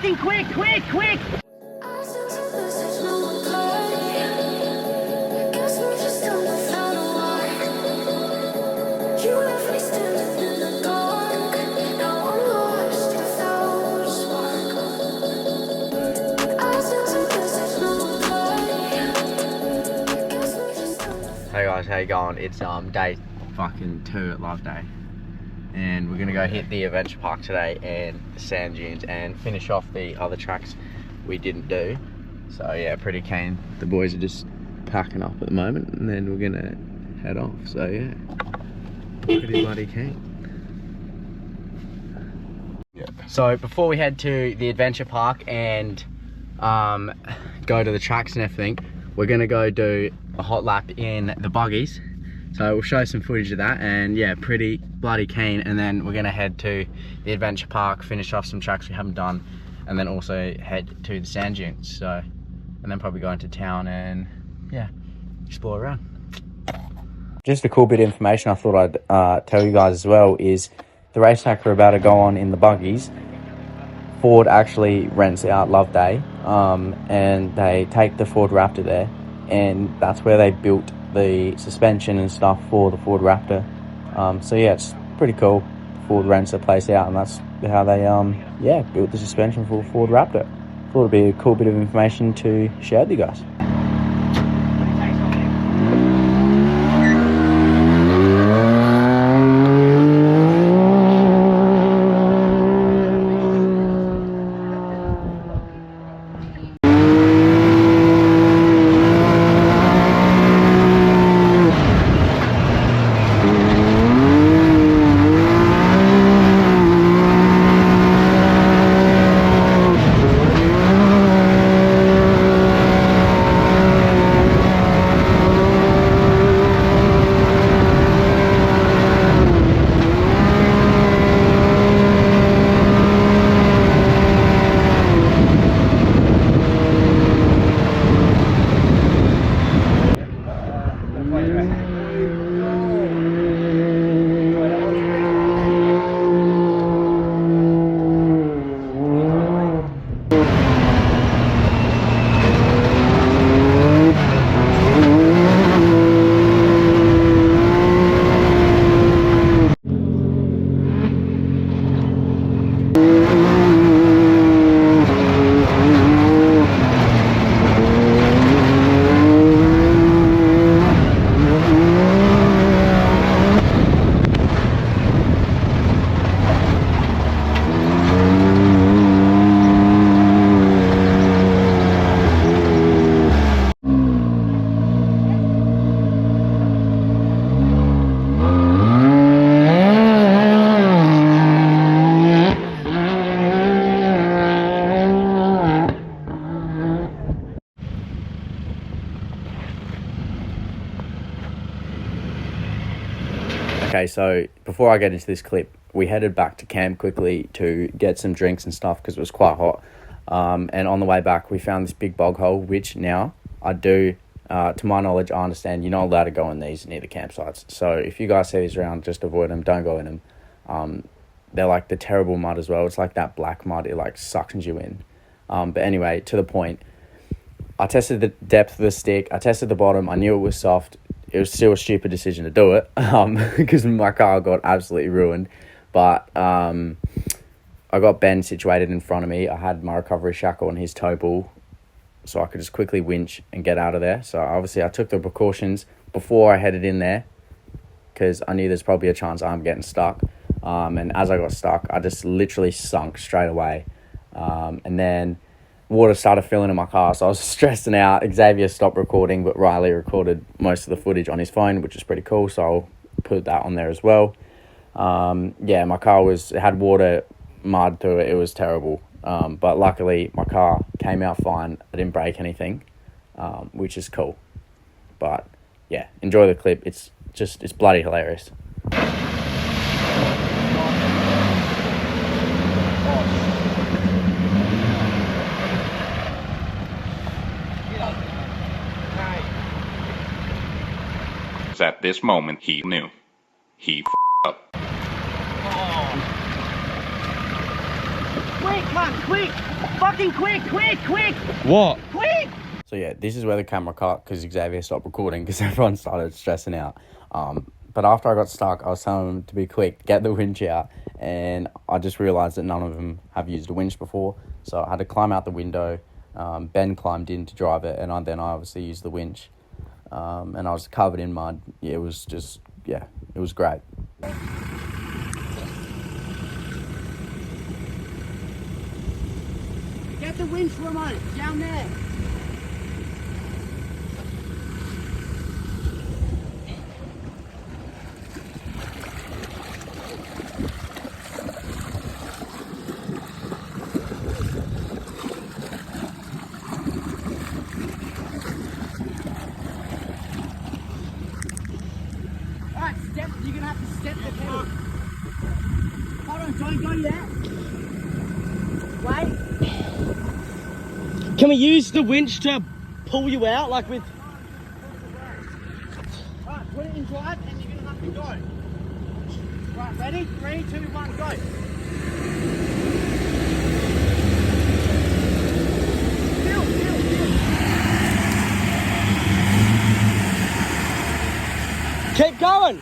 fucking quick, quick, quick! Hey guys, how you going? It's day fucking 2 at Loveday, and we're gonna go hit the adventure park today and the sand dunes and finish off the other tracks we didn't do. So yeah, pretty keen. The boys are just packing up at the moment, and then we're gonna head off. So yeah, pretty bloody keen. Yeah. So before we head to the adventure park and go to the tracks and everything, we're gonna go do a hot lap in the buggies. So we'll show some footage of that, and yeah, pretty bloody keen. And then we're gonna head to the adventure park, finish off some tracks we haven't done, and then also head to the sand dunes. So, and then probably go into town and yeah, explore around. Just a cool bit of information I thought I'd tell you guys as well is the racetrack we're about to go on in the buggies. Ford actually rents out Loveday, and they take the Ford Raptor there, and that's where they built the suspension and stuff for the Ford Raptor. So yeah, it's pretty cool. Ford rents the place out, and that's how they built the suspension for the Ford Raptor. Thought it'd be a cool bit of information to share with you guys. Okay, so before I get into this clip, we headed back to camp quickly to get some drinks and stuff because it was quite hot. And on the way back, we found this big bog hole, which now I do, to my knowledge, I understand you're not allowed to go in these near the campsites. So if you guys see these around, just avoid them. Don't go in them. They're like the terrible mud as well. It's like that black mud. It like suctions you in. But anyway, to the point, I tested the depth of the stick. I tested the bottom. I knew it was soft. It was still a stupid decision to do it because my car got absolutely ruined. But I got Ben situated in front of me. I had my recovery shackle and his tow ball, so I could just quickly winch and get out of there. So obviously I took the precautions before I headed in there because I knew there's probably a chance I'm getting stuck. And as I got stuck, I just literally sunk straight away. And then water started filling in my car, so I was stressing out. Xavier stopped recording, but Riley recorded most of the footage on his phone, which is pretty cool, so I'll put that on there as well. Yeah, my car had water, mud through it. It was terrible, but luckily my car came out fine. I didn't break anything, which is cool. But yeah, enjoy the clip. It's bloody hilarious. At this moment, he knew. He f***ed up. Wait! quick, man, quick! Fucking quick, quick, quick! What? Quick! So yeah, this is where the camera cut because Xavier stopped recording because everyone started stressing out. But after I got stuck, I was telling them to be quick, get the winch out, and I just realised that none of them have used a winch before, so I had to climb out the window. Ben climbed in to drive it, and then I obviously used the winch, and I was covered in mud. Yeah, it was great. Get the winch remote, down there! Alright, you're gonna have to step the pedal. Hold on, don't go yet. Wait. Can we use the winch to pull you out, like with... Alright, put it in drive and you're gonna have to go. Right, ready? 3, 2, 1, go. Feel. Keep going!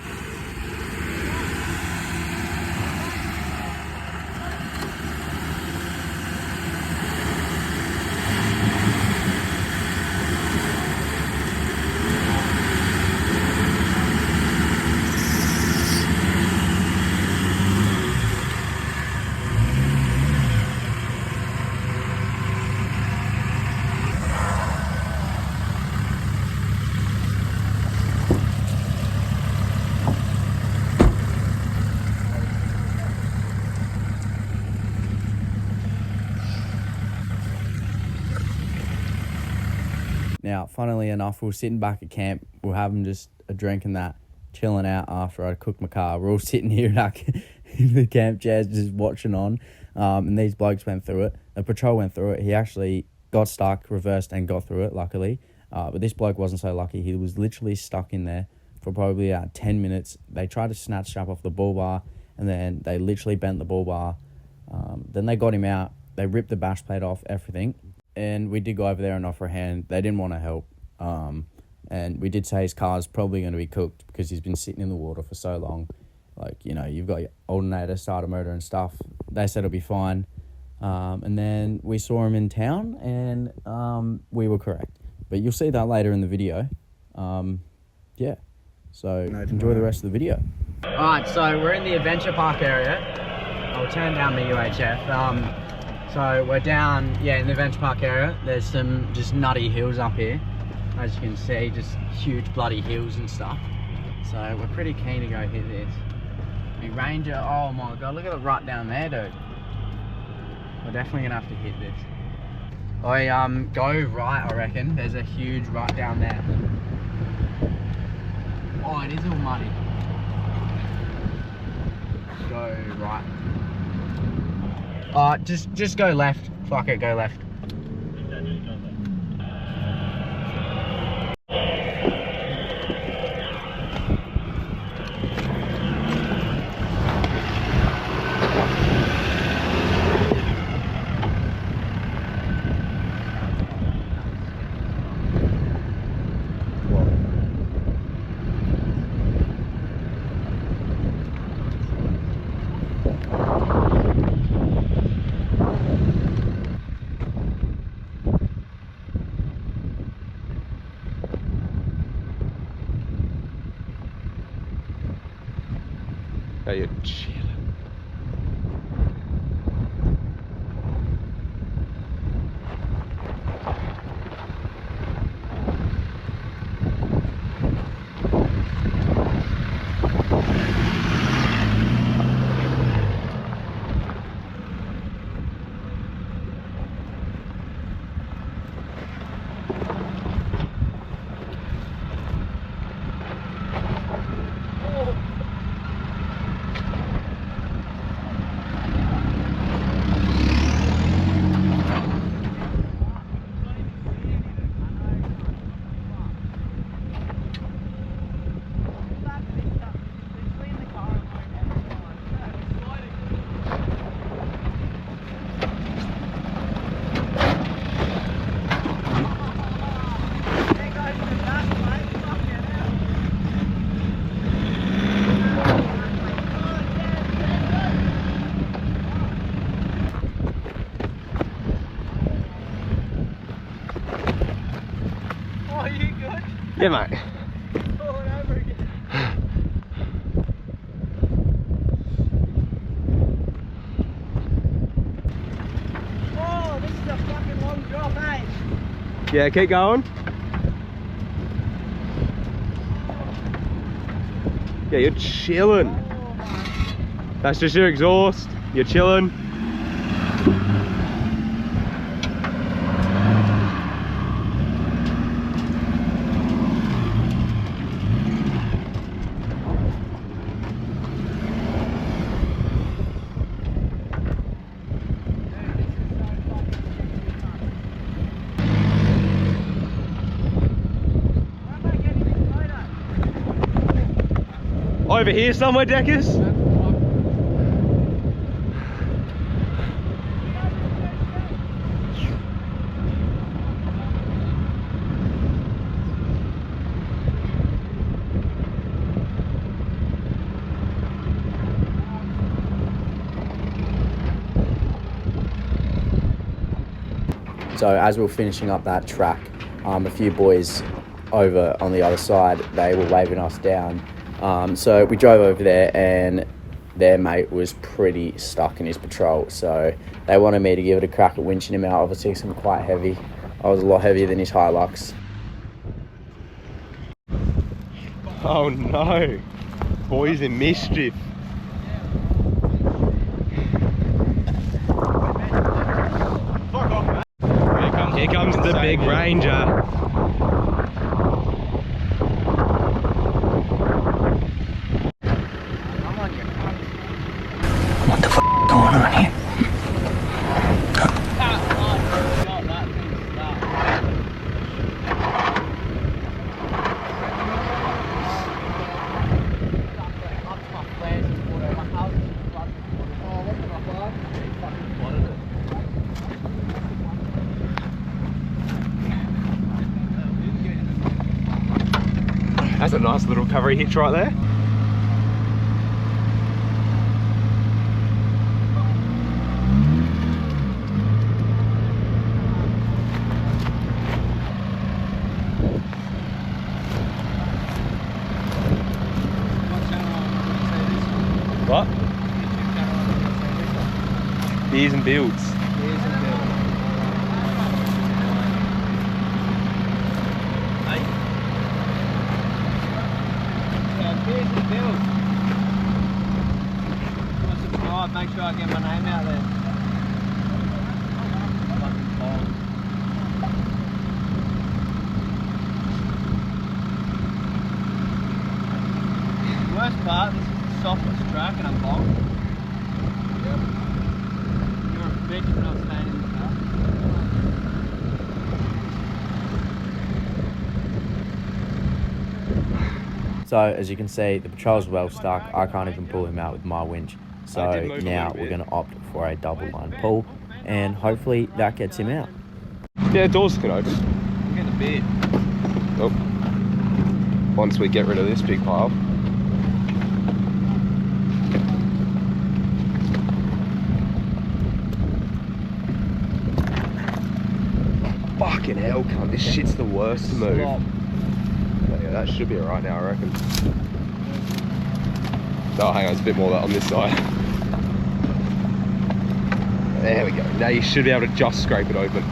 Now, funnily enough, we were sitting back at camp. We were having just a drink and that, chilling out after I cooked my car. We're all sitting here like in the camp chairs just watching on. And these blokes went through it. The patrol went through it. He actually got stuck, reversed, and got through it, luckily. But this bloke wasn't so lucky. He was literally stuck in there for probably 10 minutes. They tried to snatch strap off the bull bar, and then they literally bent the bull bar. Then they got him out. They ripped the bash plate off, everything. And we did go over there and offer a hand. They didn't want to help. And we did say his car's probably going to be cooked because he's been sitting in the water for so long. Like, you know, you've got your alternator, starter motor and stuff. They said it'll be fine. And then we saw him in town and we were correct. But you'll see that later in the video. Yeah. So enjoy the rest of the video. Alright, so we're in the adventure park area. I'll turn down the UHF. So we're down, in the adventure park area. There's some just nutty hills up here. As you can see, just huge bloody hills and stuff. So we're pretty keen to go hit this. The Ranger, oh my god, look at the rut down there, dude. We're definitely gonna have to hit this. Go right, I reckon. There's a huge rut down there. Oh, it is all muddy. Go right. Just go left. Fuck it, go left. Are you chilling? Yeah, mate. Oh, this is a fucking long drop, eh? Yeah, keep going. Yeah, you're chilling. That's just your exhaust. You're chilling. Over here somewhere, Deckers? So as we were finishing up that track, a few boys over on the other side, they were waving us down. So we drove over there and their mate was pretty stuck in his patrol. So they wanted me to give it a crack at winching him out. Obviously, I'm quite heavy. I was a lot heavier than his Hilux. Oh no, boys in mischief. Here comes the big Ranger. What the f going on here? That's a nice little recovery hitch right there. What? Beers and builds. Make sure I get my name out there. Fucking balls. Worst part, this is the softest track and I'm long. Yep. You're a bitch for not staying in the car. So as you can see, the patrol's well stuck. I can't even pull him out with my winch. So now we're going to opt for a double line pull and hopefully that gets him out. Yeah, doors can open. I'm getting a beard. Oh. Once we get rid of this big pile. Fucking hell, cunt. This shit's the worst to move. Stop. Yeah, that should be alright now, I reckon. Oh, hang on, it's a bit more of that on this side. There we go. Now you should be able to just scrape it open.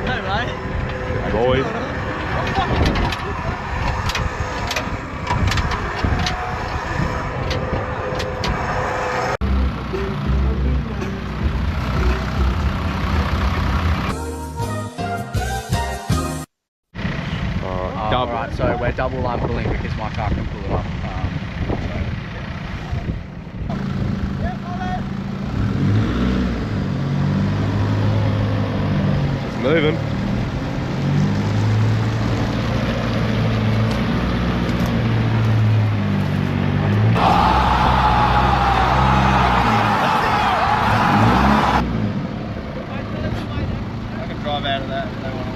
Hey, mate. Hey, boy. Alright, so we're double line pulling because my car can pull it off. It's moving. I can drive out of that if they want.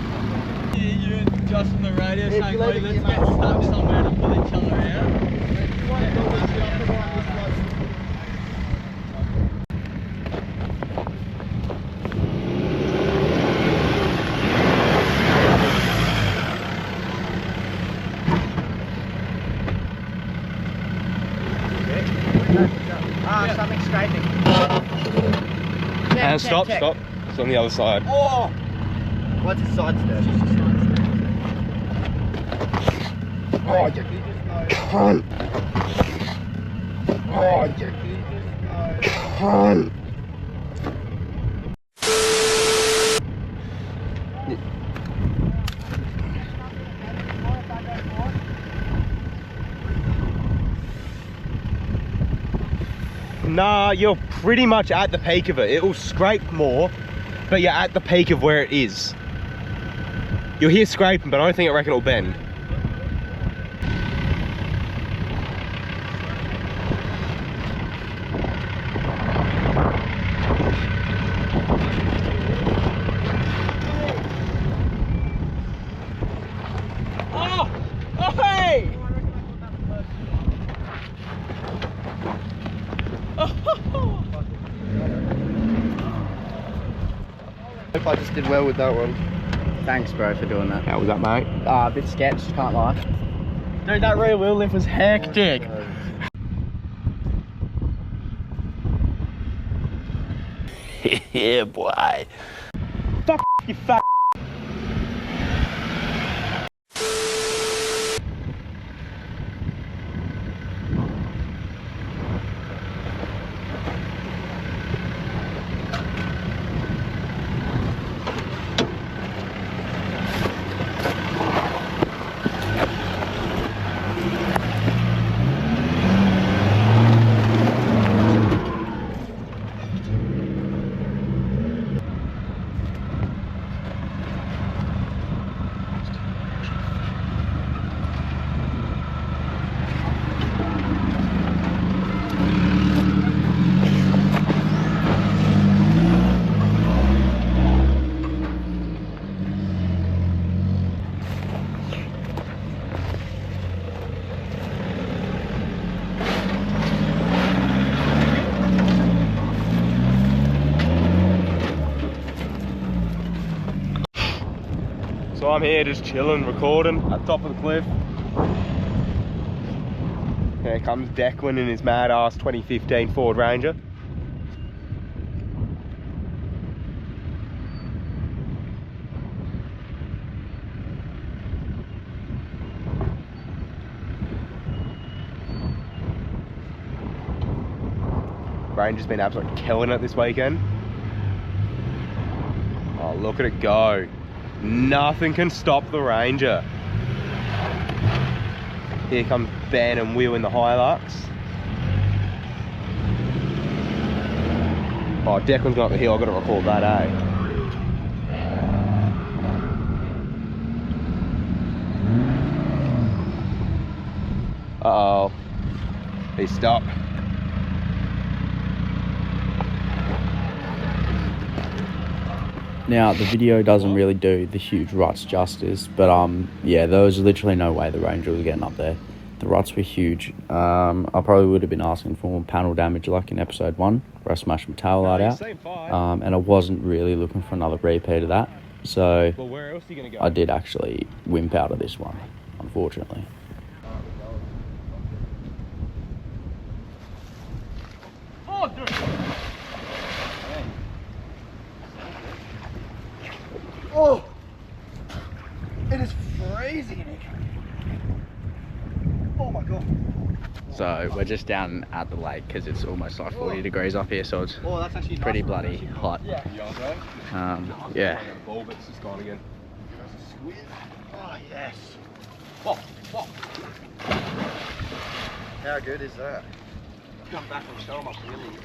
You're adjusting the radio saying, wait, let's get stuck somewhere to pull each other out. stop. It's on the other side. Oh! What's his side step? Oh, you cunt! Oh, you cunt! Nah, you're pretty much at the peak of it. It will scrape more, but you're at the peak of where it is. You'll hear scraping, but I don't reckon it'll bend. Hope I just did well with that one. Thanks, bro, for doing that. How was that, mate? A bit sketched, can't lie. Dude, that rear wheel lift was hectic. Yeah, boy. Fuck you fat. So I'm here just chilling, recording at the top of the cliff. Here comes Declan in his mad ass 2015 Ford Ranger. Ranger's been absolutely killing it this weekend. Oh, look at it go. Nothing can stop the Ranger. Here comes Ben and Will in the Hilux. Oh, Declan's gone up the hill. I've got to record that, eh? Uh-oh. He stopped. Now, the video doesn't really do the huge ruts justice, but yeah, there was literally no way the Ranger was getting up there. The ruts were huge. I probably would have been asking for more panel damage like in episode 1, where I smashed my tail light out. And I wasn't really looking for another repeat of that. So Well, where else are you going to go? I did actually wimp out of this one, unfortunately. Oh, dude. Oh, it is freezing in here. Oh my god. So we're just down at the lake because it's almost like 40 degrees up here, so it's Oh, that's actually pretty nice. bloody hot. Yeah. Yeah. Ball, but it's just gone again. Oh yes. Oh, oh. How good is that? Come back and show them up really.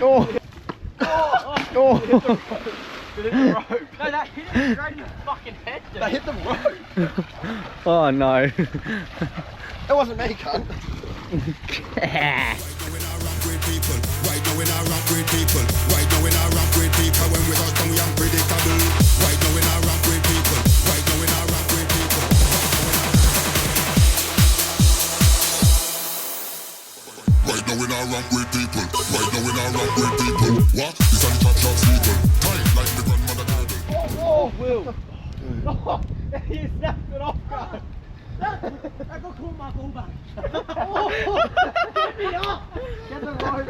Oh! Oh! Hit the rope. No, that hit him straight in the fucking head, dude. They hit the rope. Oh no. That wasn't me, cunt. Right now in our rank with people. Right now in our rank with people. What? This and chat shots legal. Tight like the grandmother girdle. Oh, Will. You snapped it off, guys. I got caught my ball back. Get me up! Get the rope,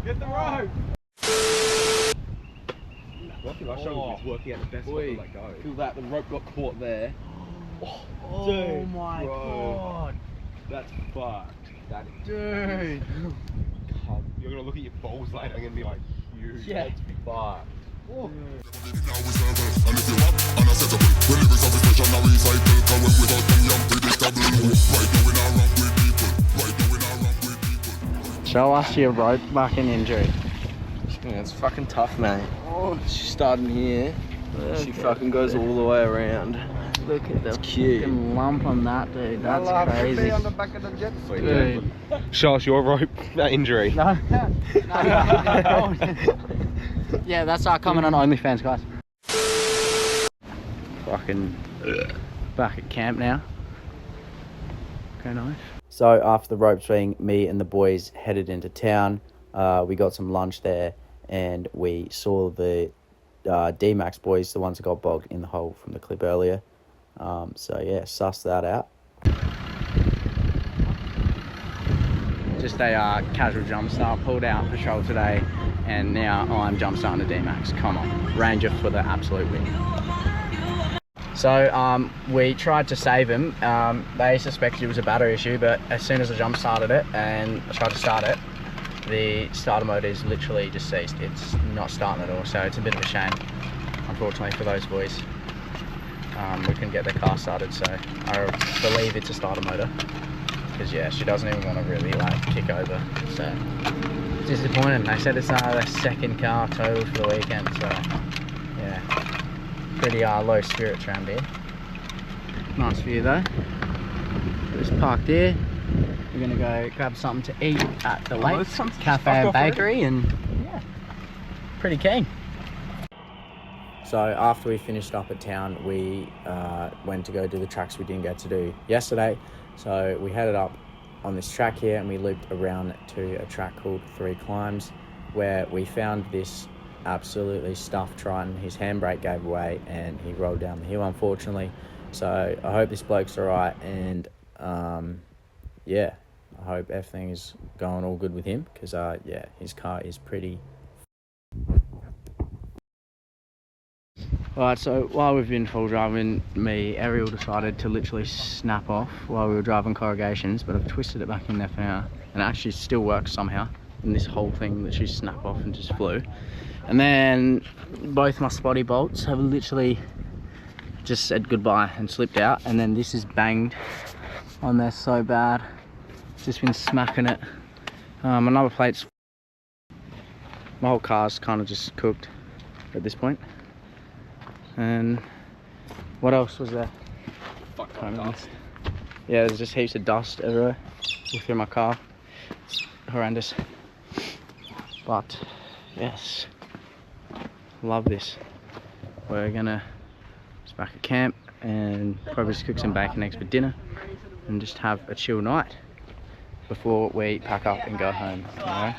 Get the rope! Lucky my shoulder was working out the best way to let go. Feel that the rope got caught there. Oh Dude, my bro. god. That's fucked. That is Dude. You're gonna look at your balls later and gonna be like, huge. Yeah. That's fucked. Now we circle, and if you up, unacceptable. We live in self-expression, now we cycle. Cause when without them, you're unpredictable. Right now we not rock with people. Right now we not rock with people. Show us your rope back in injury. Yeah, it's fucking tough, mate. Oh, she's starting here. She fucking goes all the way around. Look at the cute. fucking lump on that, dude. That's crazy. on the back of the jet ski. Dude. Show us your rope, that injury. No. Yeah, that's our comment on OnlyFans, guys. Fucking back at camp now. Okay, nice. So after the rope swing, me and the boys headed into town. We got some lunch there, and we saw the D-Max boys, the ones that got bogged in the hole from the clip earlier. So yeah, suss that out. Just a casual jump start, pulled out patrol today, and now I'm jump starting the D-Max. Come on, Ranger for the absolute win. So we tried to save him. They suspected it was a battery issue, but as soon as I jump started it and I tried to start it, the starter motor is literally just ceased. It's not starting at all, so it's a bit of a shame, unfortunately, for those boys. We couldn't get their car started, so I believe it's a starter motor. Because yeah, she doesn't even want to really like kick over, so disappointing. They said it's their second car total for the weekend, so yeah, pretty low spirits around here. Nice view though. Just parked here. We're gonna go grab something to eat at the lake cafe and bakery, and yeah, pretty keen. So after we finished up at town, we went to go do the tracks we didn't get to do yesterday. So we headed up on this track here, and we looped around to a track called 3 Climbs, where we found this absolutely stuffed Triton. His handbrake gave away and he rolled down the hill, unfortunately. So I hope this bloke's alright, and yeah, I hope everything is going all good with him, because yeah, his car is pretty. Alright, so while we've been full driving, Ariel decided to literally snap off while we were driving corrugations, but I've twisted it back in there for now, and it actually still works somehow, and this whole thing literally snapped off and just flew. And then both my spotty bolts have literally just said goodbye and slipped out, and then this is banged on there so bad. Just been smacking it. Another plate's... My whole car's kind of just cooked at this point. And what else was there? Dust. Yeah, there's just heaps of dust everywhere through my car. It's horrendous. But yes, love this. We're gonna just back at camp and probably just cook some bacon eggs for dinner and just have a chill night before we pack up and go home, you know?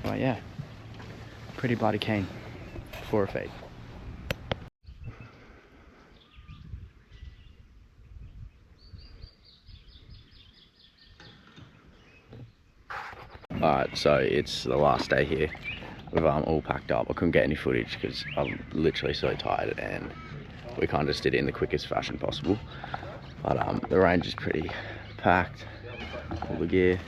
But yeah, pretty bloody keen for a feed. Alright, so it's the last day here. We've all packed up. I couldn't get any footage because I'm literally so tired, and we kind of just did it in the quickest fashion possible. But the range is pretty packed, all the gear.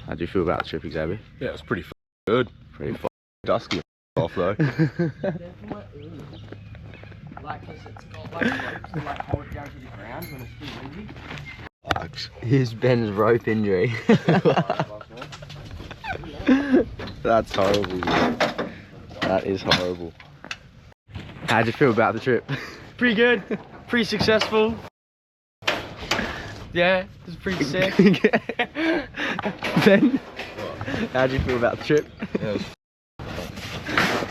How do you feel about the trip, Xavier? Yeah, it's pretty good. Pretty Dusky off though. Like, cause it's got like ropes to like hold it down to the ground when it's too windy. Here's Ben's rope injury. That's horrible. That is horrible. How'd you feel about the trip? Pretty good. Pretty successful. Yeah, it was pretty sick. Ben, how'd you feel about the trip? Yeah,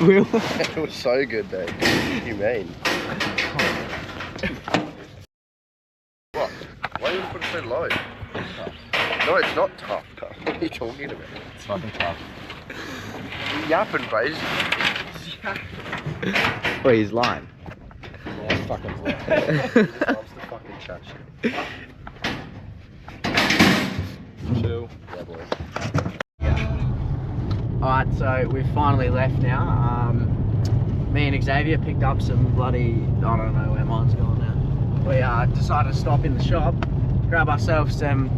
Will? it was so good, though. What do you mean? What? Why did you put it so low? No, it's not tough. What are you talking about? It's fucking tough. You're yapping, bro. Wait, he's lying. Yeah, it's fucking He loves to fucking chat shit. chill. Yeah, boys. Alright, so we've finally left now. Me and Xavier picked up some bloody, I don't know where mine's gone now. We decided to stop in the shop, grab ourselves some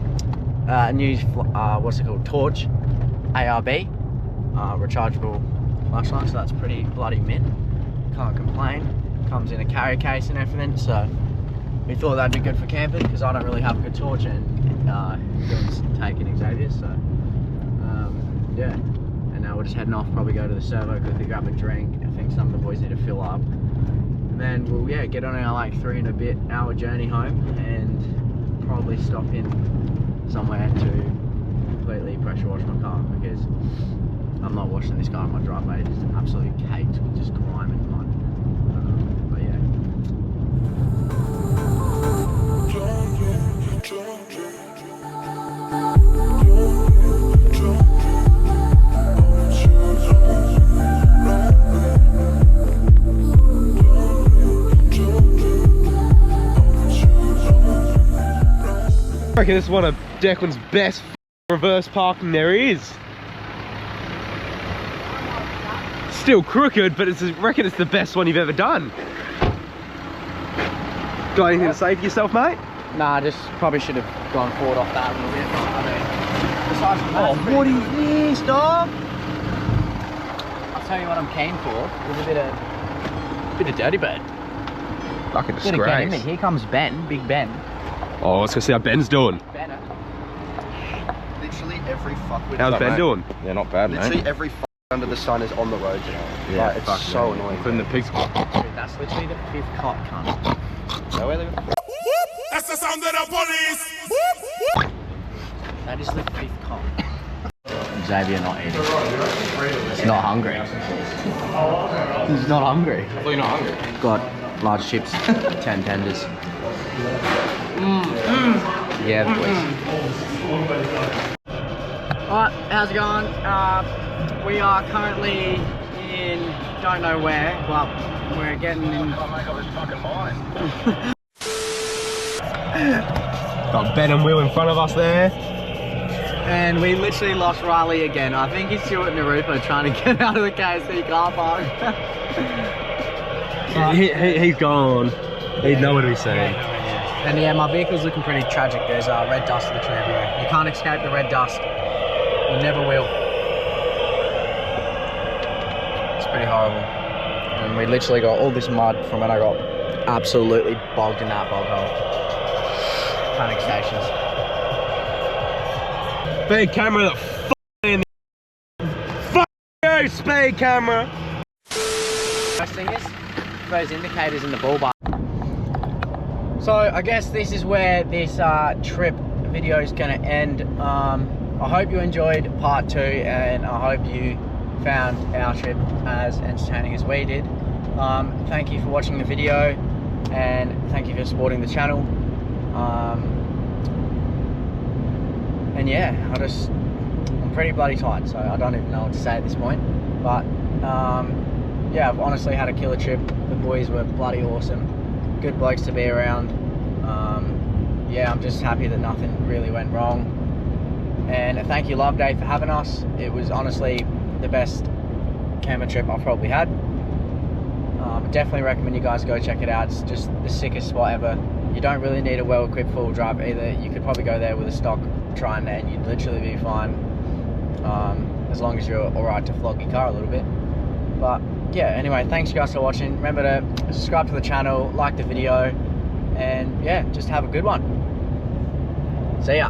new, what's it called, torch, ARB, rechargeable flashlight, so that's pretty bloody mint. Can't complain. Comes in a carry case and everything, so we thought that'd be good for camping because I don't really have a good torch and Dylan's taking Xavier's, so yeah. And now we're just heading off, probably go to the servo, quickly grab a drink. I think some of the boys need to fill up. And then we'll, yeah, get on our like 3 and a bit hour journey home and probably stop in somewhere to completely pressure wash my car because I'm not washing this car on my driveway. It's just absolutely caked with just grime and mud. But yeah. I reckon this is one of Declan's best reverse parking there is. Still crooked, but I reckon it's the best one you've ever done. Got anything to say for yourself, mate? Nah, just probably should have gone forward off that a little bit. But, I mean, besides from that, Oh, what is this, dog? I'll tell you what I'm keen for. With a bit of dirty bird. Fucking Bit of get in there. Here comes Ben, Big Ben. Oh, let's go see how Ben's doing. Benner. Literally every fuckwit. How's Ben doing? Yeah, not bad, Literally mate. every under the sun is on the road today. Yeah, Like, it's so annoying. Including the pigs. Dude, that's literally the 5th cop, cunt. Know where they go? That's the sound of the police. That is the 5th cop. Xavier not eating. He's not hungry. He's not hungry. Well, you're not hungry. Got large chips, 10 tenders. Yeah, boys. Alright, how's it going? We are currently in, don't know where, but we're getting in. Got Ben and Will in front of us there. And we literally lost Riley again. I think he's still at Naruto trying to get out of the KFC car park. He's gone. He'd know what he's saying. And yeah, my vehicle's looking pretty tragic. There's red dust literally everywhere. You can't escape the red dust. You never will. It's pretty horrible. And we literally got all this mud from when I got absolutely bogged in that bog hole. Panic stations. Speed camera, fuck you, speed camera. First thing is, those indicators in the ball bar. So I guess this is where this trip video is going to end. I hope you enjoyed part 2 and I hope you found our trip as entertaining as we did. Thank you for watching the video and thank you for supporting the channel. And yeah, I'm pretty bloody tired, so I don't even know what to say at this point. But yeah, I've honestly had a killer trip. The boys were bloody awesome. Good blokes to be around. Yeah, I'm just happy that nothing really went wrong. And thank you Loveday for having us. It was honestly the best camera trip I've probably had. Definitely recommend you guys go check it out. It's just the sickest spot ever. You don't really need a well-equipped four-wheel drive either. You could probably go there with a stock Triton and you'd literally be fine. As long as you're alright to flog your car a little bit. But yeah, anyway, thanks guys for watching. Remember to subscribe to the channel, like the video, and yeah, just have a good one. See ya.